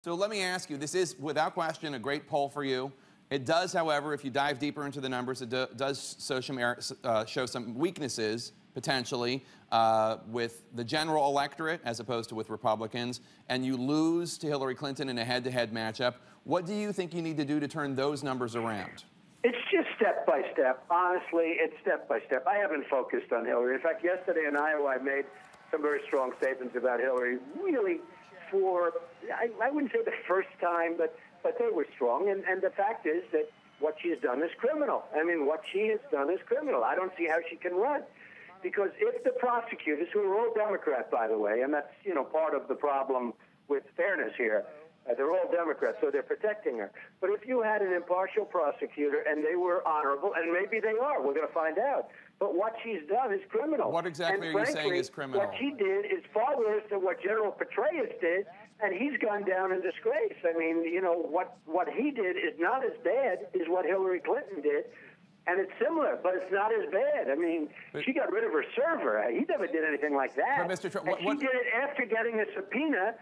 So let me ask you, this is without question a great poll for you. It does, however, if you dive deeper into the numbers, it does show some weaknesses, potentially, with the general electorate as opposed to with Republicans, and you lose to Hillary Clinton in a head-to-head matchup. What do you think you need to do to turn those numbers around? It's just step by step. Honestly, it's step by step. I haven't focused on Hillary. In fact, yesterday in Iowa, I made some very strong statements about Hillary, really for, I wouldn't say the first time, but they were strong. And the fact is that what she has done is criminal. I mean, what she has done is criminal. I don't see how she can run. Because if the prosecutors, who are all Democrat, by the way, and that's, part of the problem with fairness here, they're all Democrats, so they're protecting her. But if you had an impartial prosecutor and they were honorable, and maybe they are, we're going to find out. But what she's done is criminal. What exactly are you saying is criminal? What she did is far worse than what General Petraeus did, and he's gone down in disgrace. I mean, what he did is not as bad as what Hillary Clinton did. And it's similar, but it's not as bad. I mean, she got rid of her server. He never did anything like that. But Mr. Trump, she did it after getting a subpoena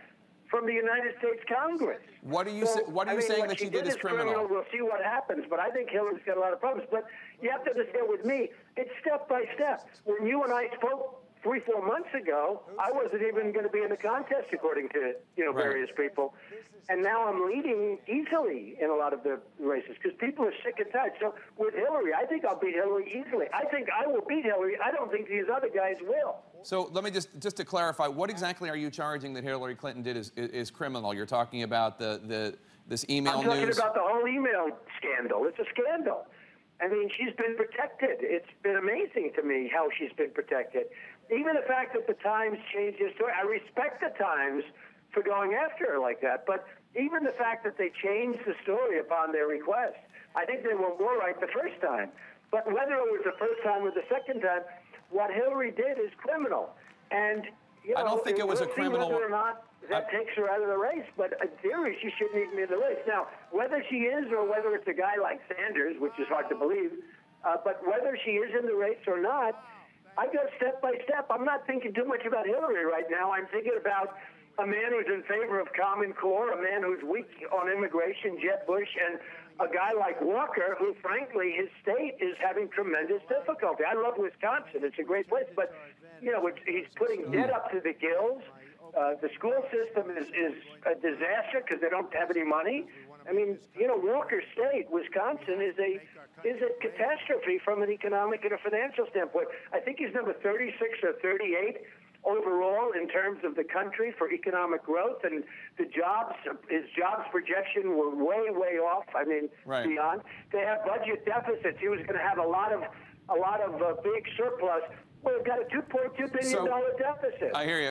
from the United States Congress. What are you saying that she did is criminal? We'll see what happens, but I think Hillary's got a lot of problems. But you have to understand with me, it's step by step. When you and I spoke 3-4 months ago, I wasn't even going to be in the contest, according to various people. And now I'm leading easily in a lot of the races because people are sick and tired. So with Hillary, I think I'll beat Hillary easily. I think I will beat Hillary. I don't think these other guys will. So let me just to clarify, what exactly are you charging that Hillary Clinton did is criminal? You're talking about this email news? I'm talking about the whole email scandal. It's a scandal. I mean, she's been protected. It's been amazing to me how she's been protected. Even the fact that the Times changed their story. I respect the Times for going after her like that, but even the fact that they changed the story upon their request, I think they were more right the first time. But whether it was the first time or the second time, what Hillary did is criminal. And I don't think it was a criminal. Whether or not that takes her out of the race, but in theory, she shouldn't even be in the race. Now, whether she is or whether it's a guy like Sanders, which is hard to believe, but whether she is in the race or not, I go step by step. I'm not thinking too much about Hillary right now. I'm thinking about a man who's in favor of Common Core, a man who's weak on immigration, Jeb Bush, and a guy like Walker, who, frankly, his state is having tremendous difficulty. I love Wisconsin. It's a great place. But, he's putting debt up to the gills. The school system is a disaster because they don't have any money. I mean, Walker State, Wisconsin, is a catastrophe from an economic and a financial standpoint. I think he's number 36 or 38 overall in terms of the country for economic growth, and his jobs projection were way, way off. I mean, beyond. They have budget deficits. He was going to have a lot of big surplus. Well, we've got a $2.2 billion deficit. I hear you.